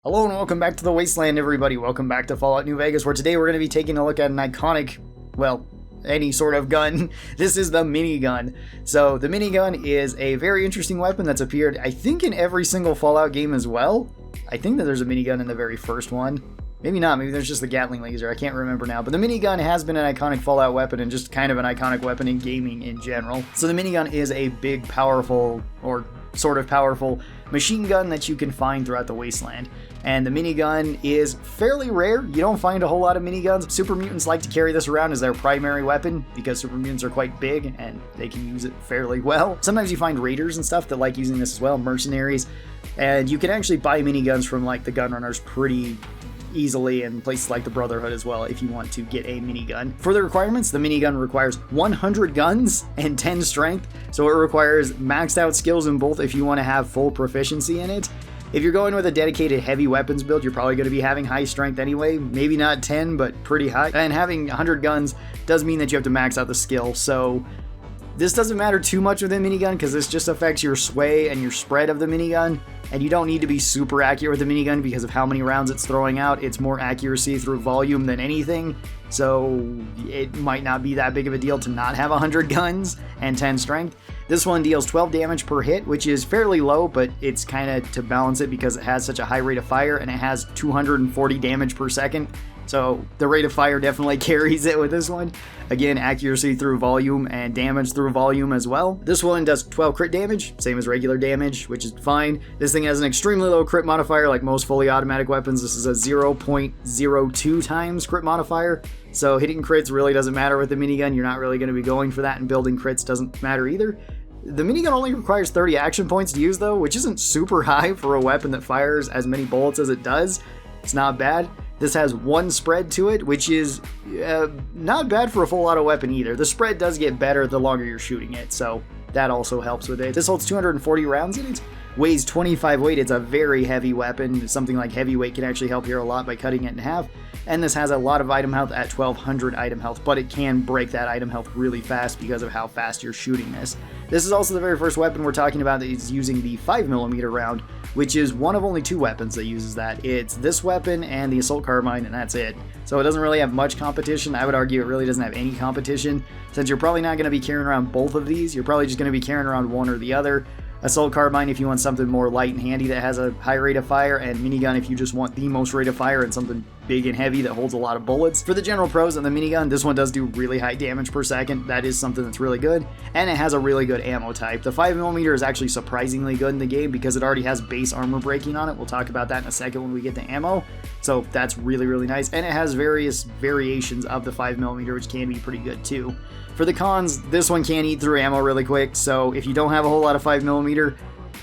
Hello and welcome back to the Wasteland, everybody. Welcome back to Fallout New Vegas, where today we're going to be taking a look at an iconic, well, any sort of gun. This is the minigun. So the minigun is a very interesting weapon that's appeared, I think, in every single Fallout game as well. I think that there's a minigun in the very first one. Maybe not, maybe there's just the Gatling laser, I can't remember now. But the minigun has been an iconic Fallout weapon and just kind of an iconic weapon in gaming in general. So the minigun is a big, powerful, or sort of powerful machine gun that you can find throughout the Wasteland. And the minigun is fairly rare. You don't find a whole lot of miniguns. Super mutants like to carry this around as their primary weapon because super mutants are quite big and they can use it fairly well. Sometimes you find raiders and stuff that like using this as well, mercenaries. And you can actually buy miniguns from like the gun runners pretty easily in places like the Brotherhood as well if you want to get a minigun. For the requirements, the minigun requires 100 guns and 10 strength, so it requires maxed out skills in both if you want to have full proficiency in it. If you're going with a dedicated heavy weapons build, you're probably going to be having high strength anyway, maybe not 10, but pretty high. And having 100 guns does mean that you have to max out the skill, so this doesn't matter too much with the minigun because this just affects your sway and your spread of the minigun. And you don't need to be super accurate with the minigun because of how many rounds it's throwing out. It's more accuracy through volume than anything. So it might not be that big of a deal to not have 100 guns and 10 strength. This one deals 12 damage per hit, which is fairly low, but it's kind of to balance it because it has such a high rate of fire and it has 240 damage per second. So the rate of fire definitely carries it with this one. Again, accuracy through volume and damage through volume as well. This one does 12 crit damage, same as regular damage, which is fine. This thing has an extremely low crit modifier like most fully automatic weapons. This is a 0.02 times crit modifier. So hitting crits really doesn't matter with the minigun. You're not really going to be going for that, and building crits doesn't matter either. The minigun only requires 30 action points to use though, which isn't super high for a weapon that fires as many bullets as it does. It's not bad. This has one spread to it, which is not bad for a full auto weapon either. The spread does get better the longer you're shooting it, so that also helps with it. This holds 240 rounds in it, weighs 25 weight. It's a very heavy weapon. Something like heavyweight can actually help here a lot by cutting it in half. And this has a lot of item health at 1200 item health, but it can break that item health really fast because of how fast you're shooting this. This is also the very first weapon we're talking about that is using the 5mm round, which is one of only two weapons that uses that. It's this weapon and the assault carbine, and that's it. So it doesn't really have much competition. I would argue it really doesn't have any competition, since you're probably not going to be carrying around both of these. You're probably just going to be carrying around one or the other. Assault carbine if you want something more light and handy that has a high rate of fire, and minigun if you just want the most rate of fire and something big and heavy that holds a lot of bullets. For the general pros on the minigun, this one does do really high damage per second. That is something that's really good, and it has a really good ammo type. The 5mm is actually surprisingly good in the game because it already has base armor breaking on it. We'll talk about that in a second when we get to ammo, so that's really, really nice, and it has various variations of the 5mm, which can be pretty good too. For the cons, this one can eat through ammo really quick, so if you don't have a whole lot of 5mm,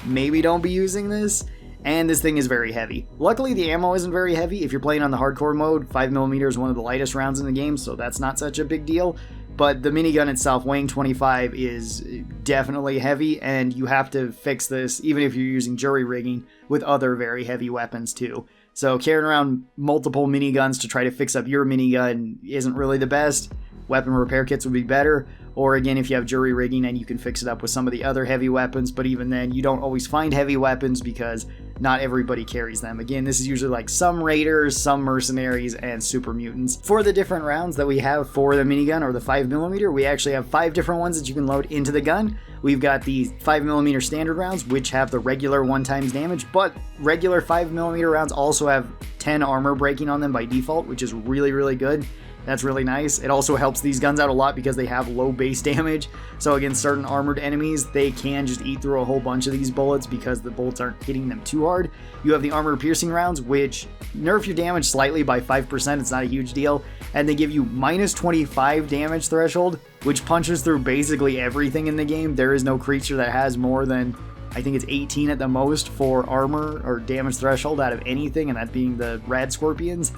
maybe don't be using this. And this thing is very heavy. Luckily, the ammo isn't very heavy. If you're playing on the hardcore mode, 5mm is one of the lightest rounds in the game, so that's not such a big deal. But the minigun itself, weighing 25, is definitely heavy, and you have to fix this, even if you're using jury rigging, with other very heavy weapons too. So carrying around multiple miniguns to try to fix up your minigun isn't really the best. Weapon repair kits would be better, or again, if you have jury rigging and you can fix it up with some of the other heavy weapons, but even then, you don't always find heavy weapons because not everybody carries them. Again, this is usually like some raiders, some mercenaries, and super mutants. For the different rounds that we have for the minigun or the 5mm, we actually have 5 different ones that you can load into the gun. We've got the 5mm standard rounds, which have the regular 1x damage, but regular 5mm rounds also have 10 armor breaking on them by default, which is really, really good. That's really nice. It also helps these guns out a lot because they have low base damage. So against certain armored enemies, they can just eat through a whole bunch of these bullets because the bullets aren't hitting them too hard. You have the armor piercing rounds, which nerf your damage slightly by 5%. It's not a huge deal. And they give you minus 25 damage threshold, which punches through basically everything in the game. There is no creature that has more than, I think it's 18 at the most for armor or damage threshold out of anything, and that being the rad scorpions.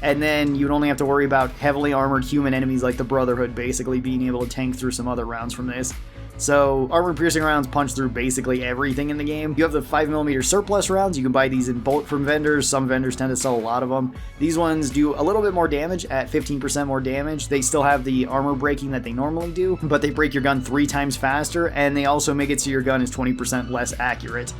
And then you'd only have to worry about heavily armored human enemies like the Brotherhood basically being able to tank through some other rounds from this. So armor-piercing rounds punch through basically everything in the game. You have the 5mm surplus rounds. You can buy these in bulk from vendors. Some vendors tend to sell a lot of them. These ones do a little bit more damage at 15% more damage. They still have the armor breaking that they normally do, but they break your gun 3 times faster, and they also make it so your gun is 20% less accurate.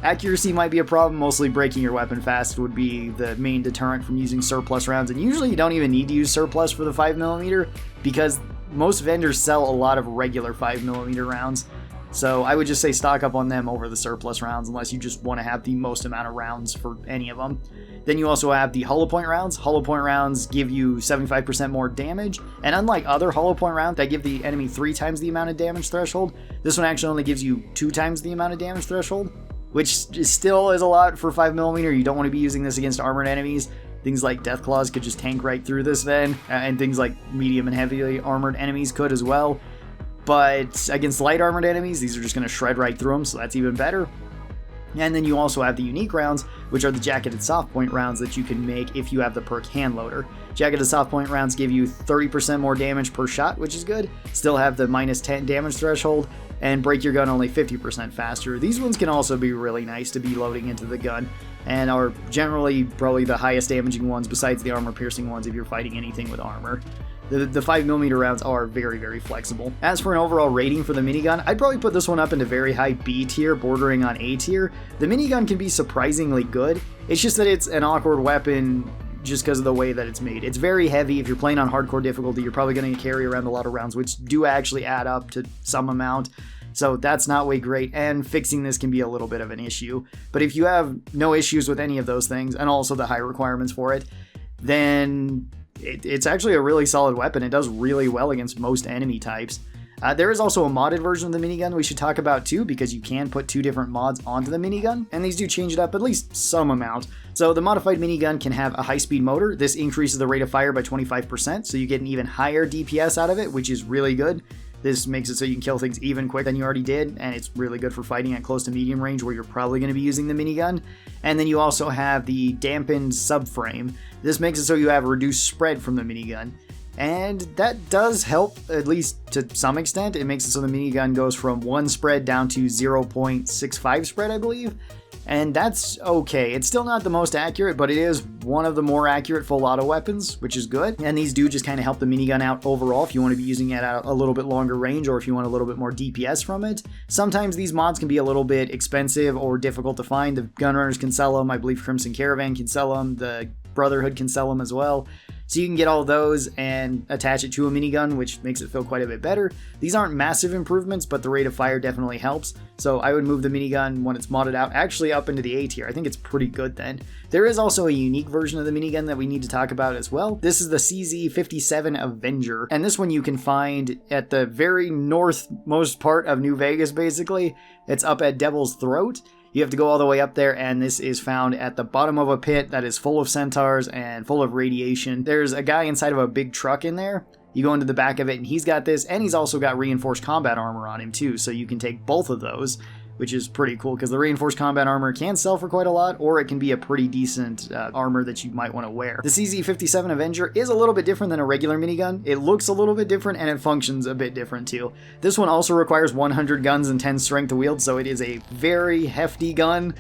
Accuracy might be a problem, mostly breaking your weapon fast would be the main deterrent from using surplus rounds, and usually you don't even need to use surplus for the 5mm because most vendors sell a lot of regular 5mm rounds. So I would just say stock up on them over the surplus rounds unless you just want to have the most amount of rounds for any of them. Then you also have the hollow point rounds. Hollow point rounds give you 75% more damage, and unlike other hollow point rounds that give the enemy 3 times the amount of damage threshold, this one actually only gives you 2 times the amount of damage threshold, which still is a lot for 5mm. You don't want to be using this against armored enemies. Things like Deathclaws could just tank right through this then, and things like medium and heavily armored enemies could as well. But against light armored enemies, these are just going to shred right through them, so that's even better. And then you also have the unique rounds, which are the jacketed soft point rounds that you can make if you have the perk handloader. Jacketed soft point rounds give you 30% more damage per shot, which is good. Still have the minus 10 damage threshold, and break your gun only 50% faster. These ones can also be really nice to be loading into the gun, and are generally probably the highest damaging ones besides the armor piercing ones if you're fighting anything with armor. The 5mm rounds are very, very flexible. As for an overall rating for the minigun, I'd probably put this one up into very high B tier, bordering on A tier. The minigun can be surprisingly good. It's just that it's an awkward weapon just because of the way that it's made. It's very heavy. If you're playing on hardcore difficulty, you're probably going to carry around a lot of rounds, which do actually add up to some amount. So that's not way great, and fixing this can be a little bit of an issue. But if you have no issues with any of those things, and also the high requirements for it, then it's actually a really solid weapon. It does really well against most enemy types. There is also a modded version of the minigun we should talk about too, because you can put 2 different mods onto the minigun, and these do change it up at least some amount. So the modified minigun can have a high-speed motor. This increases the rate of fire by 25%, so you get an even higher DPS out of it, which is really good. This makes it so you can kill things even quicker than you already did, and it's really good for fighting at close to medium range where you're probably going to be using the minigun. And then you also have the dampened subframe. This makes it so you have a reduced spread from the minigun. And that does help, at least to some extent. It makes it so the minigun goes from 1 spread down to 0.65 spread, I believe. And that's okay. It's still not the most accurate, but it is one of the more accurate full auto weapons, which is good. And these do just kind of help the minigun out overall if you want to be using it at a little bit longer range, or if you want a little bit more DPS from it. Sometimes these mods can be a little bit expensive or difficult to find. The Gunrunners can sell them. I believe Crimson Caravan can sell them. The Brotherhood can sell them as well. So you can get all those and attach it to a minigun, which makes it feel quite a bit better. These aren't massive improvements, but the rate of fire definitely helps. So I would move the minigun when it's modded out actually up into the A tier. I think it's pretty good then. There is also a unique version of the minigun that we need to talk about as well. This is the CZ57 Avenger, and this one you can find at the very northmost part of New Vegas, basically. It's up at Devil's Throat. You have to go all the way up there, and this is found at the bottom of a pit that is full of centaurs and full of radiation. There's a guy inside of a big truck in there. You go into the back of it, and he's got this, and he's also got reinforced combat armor on him too, so you can take both of those, which is pretty cool, because the reinforced combat armor can sell for quite a lot, or it can be a pretty decent armor that you might want to wear. The CZ57 Avenger is a little bit different than a regular minigun. It looks a little bit different, and it functions a bit different too. This one also requires 100 guns and 10 strength to wield, so it is a very hefty gun.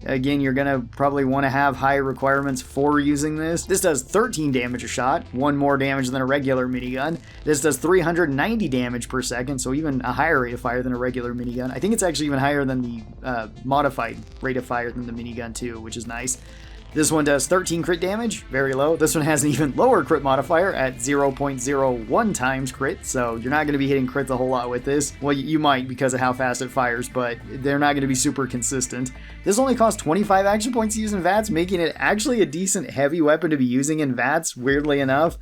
Again, you're going to probably want to have high requirements for using this. This does 13 damage a shot, 1 more damage than a regular minigun. This does 390 damage per second, so even a higher rate of fire than a regular minigun. I think it's actually even higher than the modified rate of fire than the minigun too, which is nice. This one does 13 crit damage, very low. This one has an even lower crit modifier at 0.01 times crit, so you're not going to be hitting crits a whole lot with this. Well, you might because of how fast it fires, but they're not going to be super consistent. This only costs 25 action points to use in VATS, making it actually a decent heavy weapon to be using in VATS, weirdly enough.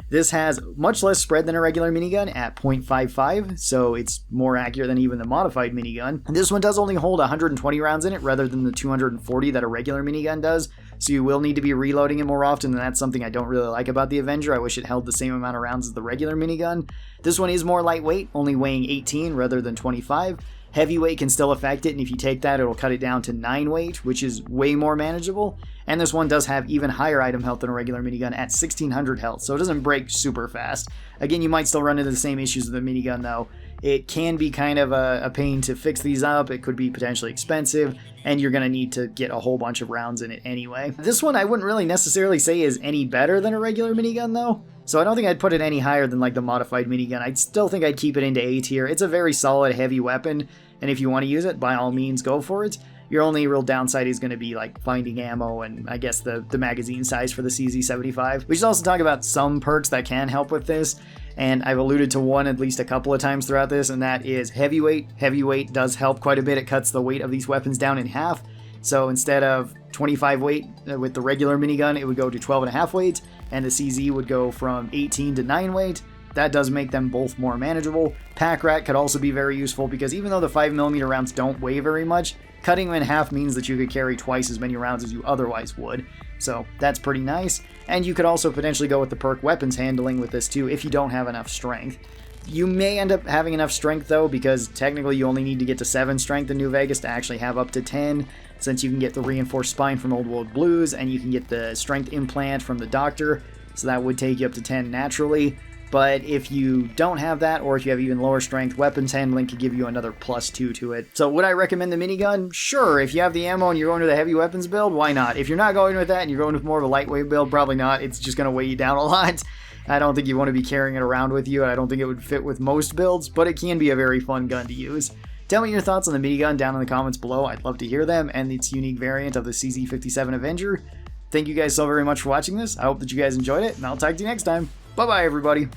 This has much less spread than a regular minigun at 0.55, so it's more accurate than even the modified minigun. And this one does only hold 120 rounds in it rather than the 240 that a regular minigun does, so you will need to be reloading it more often, and that's something I don't really like about the Avenger. I wish it held the same amount of rounds as the regular minigun. This one is more lightweight, only weighing 18 rather than 25. Heavyweight can still affect it, and if you take that, it'll cut it down to 9 weight, which is way more manageable. And this one does have even higher item health than a regular minigun at 1600 health, so it doesn't break super fast. Again, you might still run into the same issues with the minigun though. It can be kind of a pain to fix these up, it could be potentially expensive, and you're going to need to get a whole bunch of rounds in it anyway. This one I wouldn't really necessarily say is any better than a regular minigun though, so I don't think I'd put it any higher than like the modified minigun. I'd still think I'd keep it into A tier. It's a very solid heavy weapon, and if you want to use it, by all means go for it. Your only real downside is going to be like finding ammo and I guess the magazine size for the CZ75. We should also talk about some perks that can help with this, and I've alluded to one at least a couple of times throughout this, and that is heavyweight. Heavyweight does help quite a bit. It cuts the weight of these weapons down in half. So instead of 25 weight with the regular minigun, it would go to 12.5 weight, and the CZ would go from 18 to 9 weight. That does make them both more manageable. Pack rat could also be very useful because even though the 5mm rounds don't weigh very much, cutting them in half means that you could carry twice as many rounds as you otherwise would. So that's pretty nice. And you could also potentially go with the perk weapons handling with this too if you don't have enough strength. You may end up having enough strength though, because technically you only need to get to 7 strength in New Vegas to actually have up to 10, since you can get the reinforced spine from Old World Blues and you can get the strength implant from the doctor, so that would take you up to 10 naturally. But if you don't have that, or if you have even lower strength, weapons handling could give you another +2 to it. So would I recommend the minigun? Sure, if you have the ammo and you're going to the heavy weapons build, why not? If you're not going with that and you're going with more of a lightweight build, probably not. It's just going to weigh you down a lot. I don't think you want to be carrying it around with you. I don't think it would fit with most builds, but it can be a very fun gun to use. Tell me your thoughts on the minigun down in the comments below. I'd love to hear them, and its unique variant of the CZ57 Avenger. Thank you guys so very much for watching this. I hope that you guys enjoyed it, and I'll talk to you next time. Bye-bye, everybody.